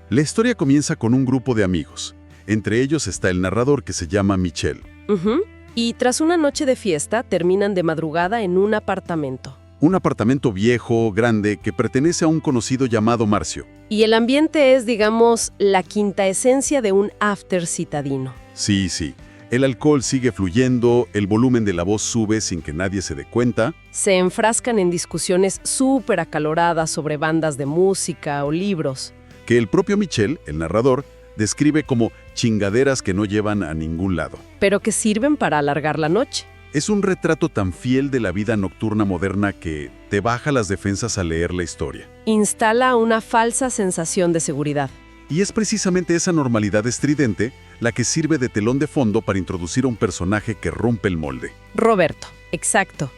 La historia comienza con un grupo de amigos. Entre ellos está el narrador que se llama Michel. Ujú. Y tras una noche de fiesta, terminan de madrugada en un apartamento. Un apartamento viejo, grande, que pertenece a un conocido llamado Marcio. Y el ambiente es, digamos, la quinta esencia de un after citadino. Sí, sí. El alcohol sigue fluyendo, el volumen de la voz sube sin que nadie se dé cuenta. Se enfrascan en discusiones súper acaloradas sobre bandas de música o libros. Que el propio Michel, el narrador, describe como chingaderas que no llevan a ningún lado. Pero que sirven para alargar la noche. Es un retrato tan fiel de la vida nocturna moderna que te baja las defensas al leer la historia. Instala una falsa sensación de seguridad. Y es precisamente esa normalidad estridente la que sirve de telón de fondo para introducir a un personaje que rompe el molde. Roberto, exacto.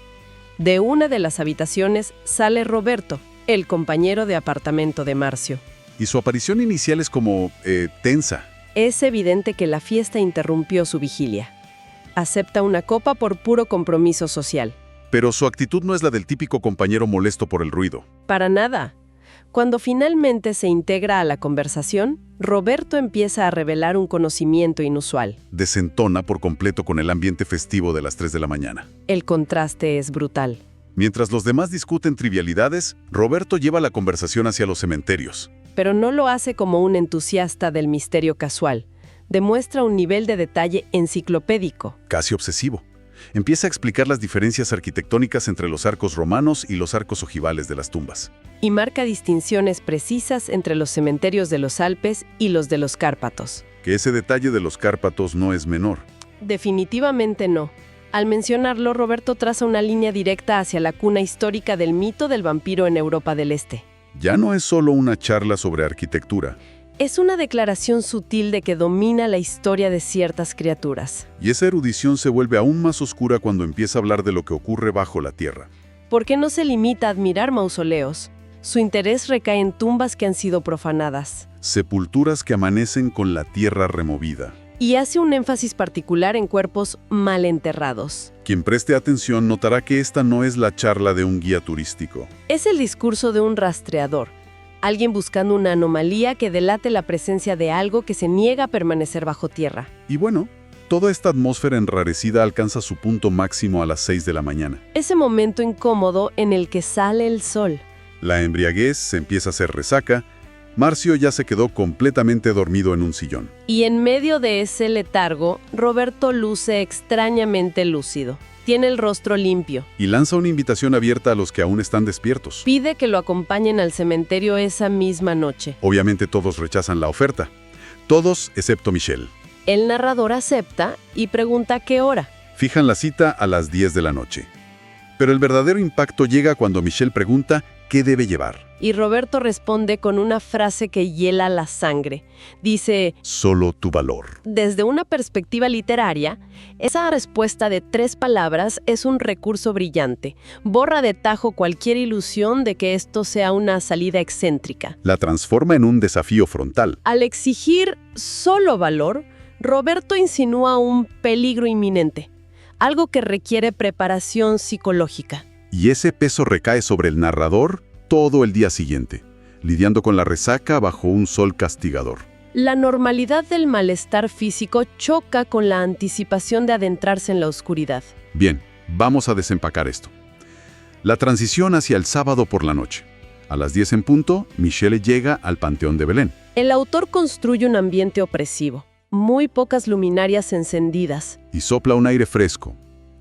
De una de las habitaciones sale Roberto, el compañero de apartamento de Marcio. Y su aparición inicial es como tensa. Es evidente que la fiesta interrumpió su vigilia. Acepta una copa por puro compromiso social. Pero su actitud no es la del típico compañero molesto por el ruido. Para nada. Cuando finalmente se integra a la conversación, Roberto empieza a revelar un conocimiento inusual. Desentona por completo con el ambiente festivo de las 3 de la mañana. El contraste es brutal. Mientras los demás discuten trivialidades, Roberto lleva la conversación hacia los cementerios. Pero no lo hace como un entusiasta del misterio casual. Demuestra un nivel de detalle enciclopédico. Casi obsesivo. Empieza a explicar las diferencias arquitectónicas entre los arcos romanos y los arcos ojivales de las tumbas. Y marca distinciones precisas entre los cementerios de los Alpes y los de los Cárpatos. Que ese detalle de los Cárpatos no es menor. Definitivamente no. Al mencionarlo, Roberto traza una línea directa hacia la cuna histórica del mito del vampiro en Europa del Este. Ya no es solo una charla sobre arquitectura. Es una declaración sutil de que domina la historia de ciertas criaturas. Y esa erudición se vuelve aún más oscura cuando empieza a hablar de lo que ocurre bajo la tierra. Porque no se limita a admirar mausoleos. Su interés recae en tumbas que han sido profanadas. Sepulturas que amanecen con la tierra removida. Y hace un énfasis particular en cuerpos mal enterrados. Quien preste atención notará que esta no es la charla de un guía turístico. Es el discurso de un rastreador. Alguien buscando una anomalía que delate la presencia de algo que se niega a permanecer bajo tierra. Y bueno, toda esta atmósfera enrarecida alcanza su punto máximo a las 6 de la mañana. Ese momento incómodo en el que sale el sol. La embriaguez se empieza a hacer resaca. Marcio ya se quedó completamente dormido en un sillón. Y en medio de ese letargo, Roberto luce extrañamente lúcido. Tiene el rostro limpio. Y lanza una invitación abierta a los que aún están despiertos. Pide que lo acompañen al cementerio esa misma noche. Obviamente todos rechazan la oferta. Todos excepto Michel. El narrador acepta y pregunta qué hora. Fijan la cita a las 10 de la noche. Pero el verdadero impacto llega cuando Michel pregunta qué debe llevar. Y Roberto responde con una frase que hiela la sangre. Dice, solo tu valor. Desde una perspectiva literaria, esa respuesta de 3 palabras es un recurso brillante. Borra de tajo cualquier ilusión de que esto sea una salida excéntrica. La transforma en un desafío frontal. Al exigir solo valor, Roberto insinúa un peligro inminente, algo que requiere preparación psicológica. Y ese peso recae sobre el narrador todo el día siguiente, lidiando con la resaca bajo un sol castigador. La normalidad del malestar físico choca con la anticipación de adentrarse en la oscuridad. Bien, vamos a desempacar esto. La transición hacia el sábado por la noche. A las 10 en punto, Michel llega al Panteón de Belén. El autor construye un ambiente opresivo, muy pocas luminarias encendidas. Y sopla un aire fresco,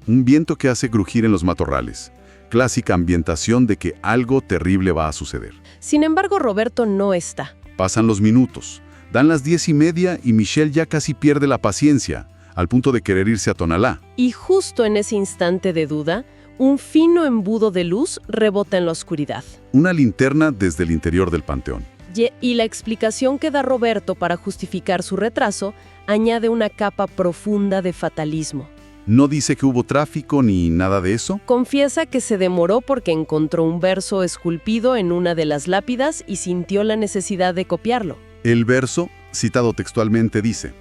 un viento que hace crujir en los matorrales. Clásica ambientación de que algo terrible va a suceder. Sin embargo, Roberto no está. Pasan los minutos, dan las 10:30 y Michel ya casi pierde la paciencia, al punto de querer irse a Tonalá. Y justo en ese instante de duda, un fino embudo de luz rebota en la oscuridad. Una linterna desde el interior del panteón. Y la explicación que da Roberto para justificar su retraso añade una capa profunda de fatalismo. No dice que hubo tráfico ni nada de eso. Confiesa que se demoró porque encontró un verso esculpido en una de las lápidas y sintió la necesidad de copiarlo. El verso, citado textualmente, dice: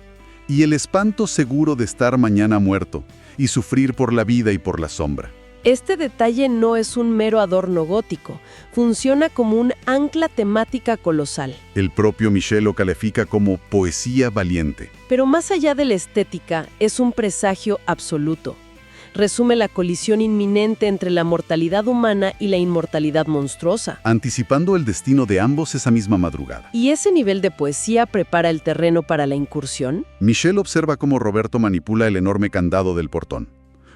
«Y el espanto seguro de estar mañana muerto, y sufrir por la vida y por la sombra». Este detalle no es un mero adorno gótico, funciona como un ancla temática colosal. El propio Michel lo califica como poesía valiente. Pero más allá de la estética, es un presagio absoluto. Resume la colisión inminente entre la mortalidad humana y la inmortalidad monstruosa. Anticipando el destino de ambos esa misma madrugada. ¿Y ese nivel de poesía prepara el terreno para la incursión? Michel observa cómo Roberto manipula el enorme candado del portón.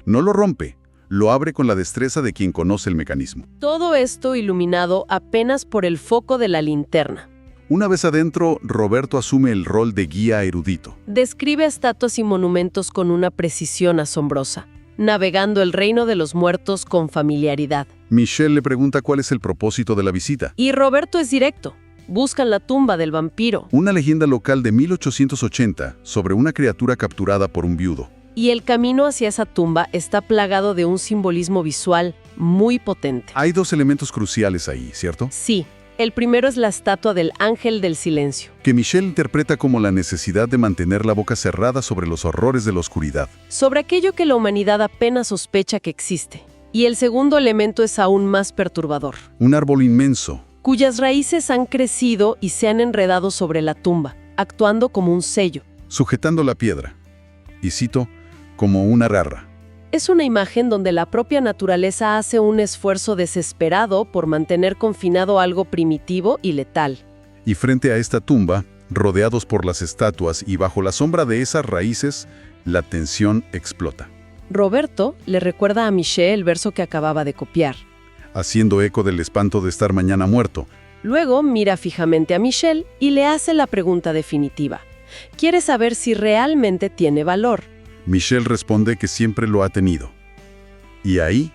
No lo rompe, lo abre con la destreza de quien conoce el mecanismo. Todo esto iluminado apenas por el foco de la linterna. Una vez adentro, Roberto asume el rol de guía erudito. Describe estatuas y monumentos con una precisión asombrosa, navegando el reino de los muertos con familiaridad. Michel le pregunta cuál es el propósito de la visita. Y Roberto es directo. Buscan la tumba del vampiro. Una leyenda local de 1880 sobre una criatura capturada por un viudo. Y el camino hacia esa tumba está plagado de un simbolismo visual muy potente. Hay dos elementos cruciales ahí, ¿cierto? Sí, el primero es la estatua del Ángel del Silencio, Que Michel interpreta como la necesidad de mantener la boca cerrada sobre los horrores de la oscuridad. sobre aquello que la humanidad apenas sospecha que existe. Y el segundo elemento es aún más perturbador, Un árbol inmenso, cuyas raíces han crecido y se han enredado sobre la tumba, actuando como un sello. sujetando la piedra. Y cito, como una garra. Es una imagen donde la propia naturaleza hace un esfuerzo desesperado por mantener confinado algo primitivo y letal. Y frente a esta tumba, rodeados por las estatuas y bajo la sombra de esas raíces, la tensión explota, Roberto le recuerda a Michel el verso que acababa de copiar. haciendo eco del espanto de estar mañana muerto. Luego mira fijamente a Michel y le hace la pregunta definitiva. Quiere saber si realmente tiene valor. Michel responde que siempre lo ha tenido. Y ahí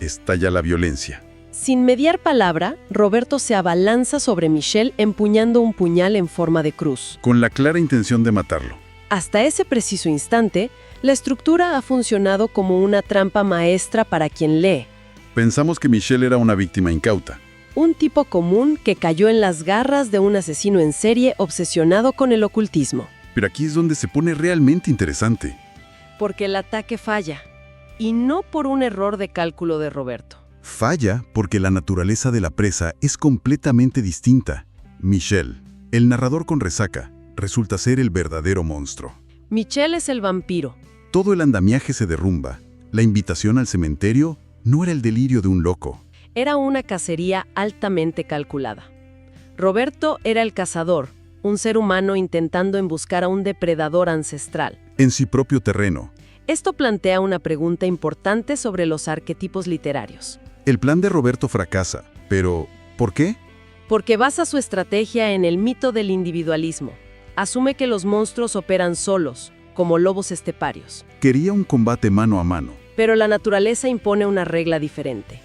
estalla la violencia. Sin mediar palabra, Roberto se abalanza sobre Michel empuñando un puñal en forma de cruz. Con la clara intención de matarlo. Hasta ese preciso instante, la estructura ha funcionado como una trampa maestra para quien lee. Pensamos que Michel era una víctima incauta. Un tipo común que cayó en las garras de un asesino en serie obsesionado con el ocultismo. Pero aquí es donde se pone realmente interesante. Porque el ataque falla. Y no por un error de cálculo de Roberto. Falla porque la naturaleza de la presa es completamente distinta. Michel, el narrador con resaca, resulta ser el verdadero monstruo. Michel es el vampiro. Todo el andamiaje se derrumba. La invitación al cementerio no era el delirio de un loco. Era una cacería altamente calculada. Roberto era el cazador, un ser humano intentando emboscar a un depredador ancestral. En su propio terreno. Esto plantea una pregunta importante sobre los arquetipos literarios. El plan de Roberto fracasa, pero ¿por qué? Porque basa su estrategia en el mito del individualismo. Asume que los monstruos operan solos, como lobos esteparios. Quería un combate mano a mano. Pero la naturaleza impone una regla diferente.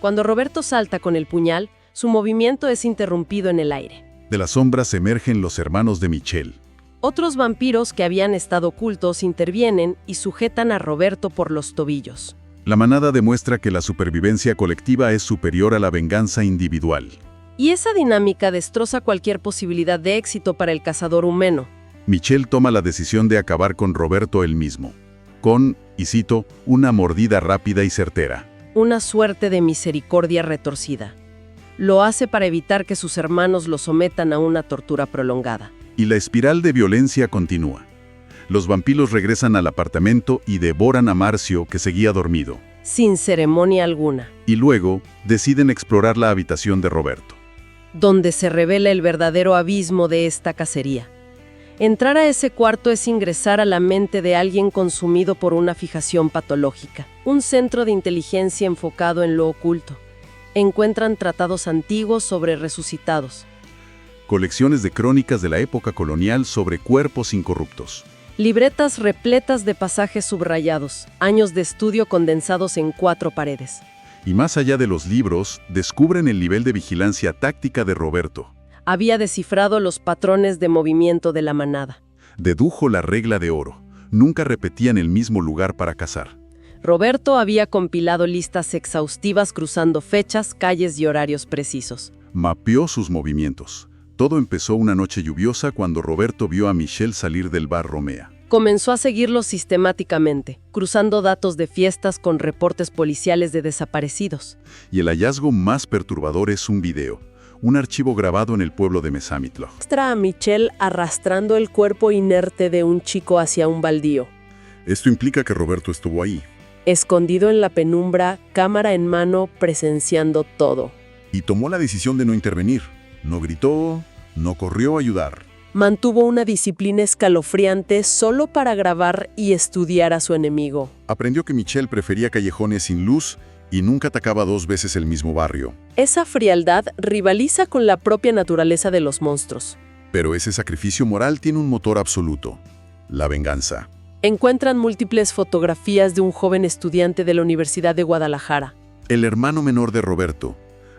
Cuando Roberto salta con el puñal, su movimiento es interrumpido en el aire. De las sombras emergen los hermanos de Michel. Otros vampiros que habían estado ocultos intervienen y sujetan a Roberto por los tobillos. La manada demuestra que la supervivencia colectiva es superior a la venganza individual. Y esa dinámica destroza cualquier posibilidad de éxito para el cazador humano. Michel toma la decisión de acabar con Roberto él mismo. Con, y cito, una mordida rápida y certera. Una suerte de misericordia retorcida. Lo hace para evitar que sus hermanos lo sometan a una tortura prolongada. Y la espiral de violencia continúa. Los vampiros regresan al apartamento y devoran a Marcio, que seguía dormido. Sin ceremonia alguna. Y luego deciden explorar la habitación de Roberto. Donde se revela el verdadero abismo de esta cacería. Entrar a ese cuarto es ingresar a la mente de alguien consumido por una fijación patológica. Un centro de inteligencia enfocado en lo oculto. Encuentran tratados antiguos sobre resucitados. Colecciones de crónicas de la época colonial sobre cuerpos incorruptos. Libretas repletas de pasajes subrayados, años de estudio condensados en 4 paredes. Y más allá de los libros, descubren el nivel de vigilancia táctica de Roberto. Había descifrado los patrones de movimiento de la manada. Dedujo la regla de oro. Nunca repetían el mismo lugar para cazar. Roberto había compilado listas exhaustivas cruzando fechas, calles y horarios precisos. Mapeó sus movimientos. Todo empezó una noche lluviosa cuando Roberto vio a Michel salir del bar Romea. Comenzó a seguirlos sistemáticamente, cruzando datos de fiestas con reportes policiales de desaparecidos. Y el hallazgo más perturbador es un video, un archivo grabado en el pueblo de Mesamitlo. Muestra a Michelle arrastrando el cuerpo inerte de un chico hacia un baldío. Esto implica que Roberto estuvo ahí. Escondido en la penumbra, cámara en mano, presenciando todo. Y tomó la decisión de no intervenir. No gritó, no corrió a ayudar. Mantuvo una disciplina escalofriante solo para grabar y estudiar a su enemigo. Aprendió que Michelle prefería callejones sin luz y nunca atacaba 2 veces el mismo barrio. Esa frialdad rivaliza con la propia naturaleza de los monstruos. Pero ese sacrificio moral tiene un motor absoluto: la venganza. Encuentran múltiples fotografías de un joven estudiante de la Universidad de Guadalajara. El hermano menor de Roberto,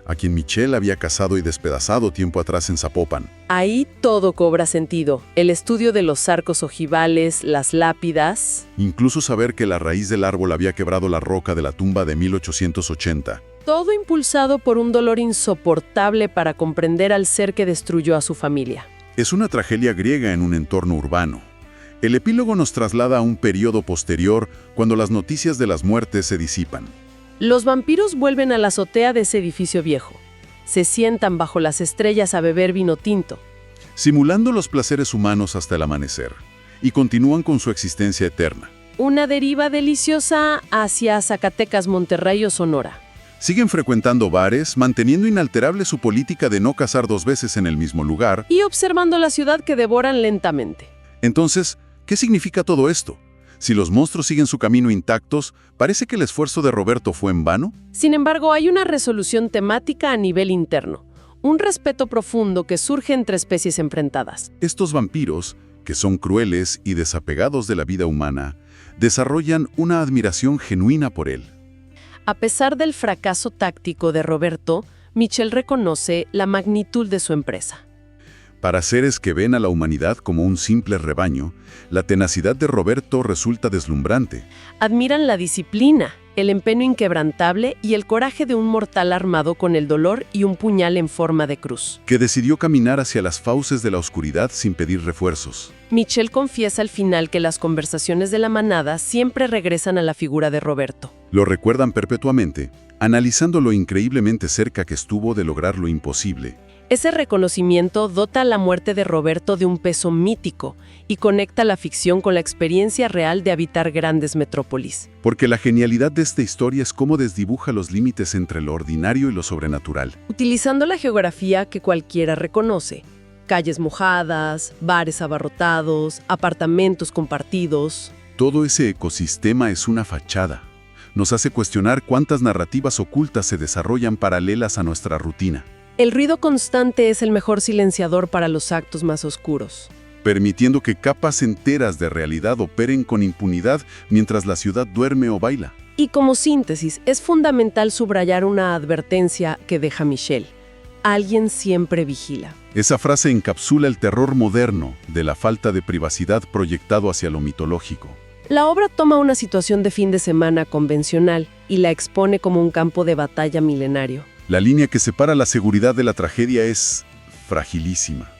a quien Michelle había casado y despedazado tiempo atrás en Zapopan. Ahí todo cobra sentido. El estudio de los arcos ojivales, las lápidas. Incluso saber que la raíz del árbol había quebrado la roca de la tumba de 1880. Todo impulsado por un dolor insoportable para comprender al ser que destruyó a su familia. Es una tragedia griega en un entorno urbano. El epílogo nos traslada a un periodo posterior, cuando las noticias de las muertes se disipan. Los vampiros vuelven a la azotea de ese edificio viejo. Se sientan bajo las estrellas a beber vino tinto. Simulando los placeres humanos hasta el amanecer, y continúan con su existencia eterna. Una deriva deliciosa hacia Zacatecas, Monterrey o Sonora. Siguen frecuentando bares, manteniendo inalterable su política de no cazar 2 veces en el mismo lugar. Y observando la ciudad que devoran lentamente. Entonces, ¿qué significa todo esto? Si los monstruos siguen su camino intactos, ¿parece que el esfuerzo de Roberto fue en vano? Sin embargo, hay una resolución temática a nivel interno. Un respeto profundo que surge entre especies enfrentadas. Estos vampiros, que son crueles y desapegados de la vida humana, desarrollan una admiración genuina por él. A pesar del fracaso táctico de Roberto, Michelle reconoce la magnitud de su empresa. Para seres que ven a la humanidad como un simple rebaño, la tenacidad de Roberto resulta deslumbrante. Admiran la disciplina, el empeño inquebrantable y el coraje de un mortal armado con el dolor y un puñal en forma de cruz. Que decidió caminar hacia las fauces de la oscuridad sin pedir refuerzos. Michelle confiesa al final que las conversaciones de la manada siempre regresan a la figura de Roberto. Lo recuerdan perpetuamente, analizando lo increíblemente cerca que estuvo de lograr lo imposible. Ese reconocimiento dota a la muerte de Roberto de un peso mítico y conecta la ficción con la experiencia real de habitar grandes metrópolis. Porque la genialidad de esta historia es cómo desdibuja los límites entre lo ordinario y lo sobrenatural. Utilizando la geografía que cualquiera reconoce: calles mojadas, bares abarrotados, apartamentos compartidos. Todo ese ecosistema es una fachada. Nos hace cuestionar cuántas narrativas ocultas se desarrollan paralelas a nuestra rutina. El ruido constante es el mejor silenciador para los actos más oscuros, permitiendo que capas enteras de realidad operen con impunidad mientras la ciudad duerme o baila. Y como síntesis, es fundamental subrayar una advertencia que deja Michelle: alguien siempre vigila. Esa frase encapsula el terror moderno de la falta de privacidad proyectado hacia lo mitológico. La obra toma una situación de fin de semana convencional y la expone como un campo de batalla milenario. La línea que separa la seguridad de la tragedia es fragilísima.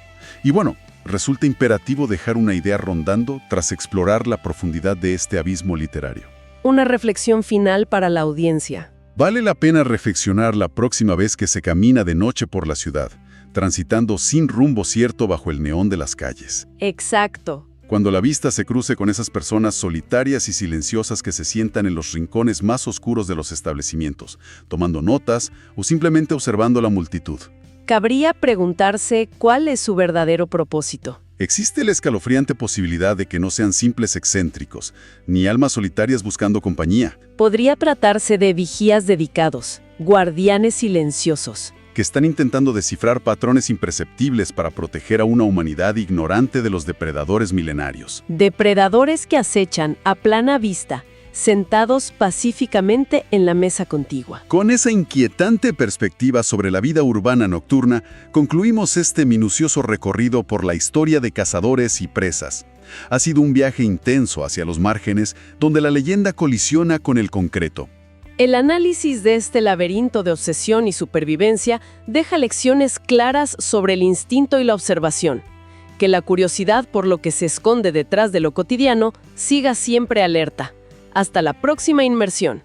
Y bueno, resulta imperativo dejar una idea rondando tras explorar la profundidad de este abismo literario. Una reflexión final para la audiencia. Vale la pena reflexionar la próxima vez que se camina de noche por la ciudad, transitando sin rumbo cierto bajo el neón de las calles. Exacto. Cuando la vista se cruce con esas personas solitarias y silenciosas que se sientan en los rincones más oscuros de los establecimientos, tomando notas o simplemente observando la multitud. Cabría preguntarse cuál es su verdadero propósito. Existe la escalofriante posibilidad de que no sean simples excéntricos, ni almas solitarias buscando compañía. Podría tratarse de vigías dedicados, guardianes silenciosos, que están intentando descifrar patrones imperceptibles para proteger a una humanidad ignorante de los depredadores milenarios. Depredadores que acechan a plana vista, sentados pacíficamente en la mesa contigua. Con esa inquietante perspectiva sobre la vida urbana nocturna, concluimos este minucioso recorrido por la historia de cazadores y presas. Ha sido un viaje intenso hacia los márgenes, donde la leyenda colisiona con el concreto. El análisis de este laberinto de obsesión y supervivencia deja lecciones claras sobre el instinto y la observación. Que la curiosidad por lo que se esconde detrás de lo cotidiano siga siempre alerta. Hasta la próxima inmersión.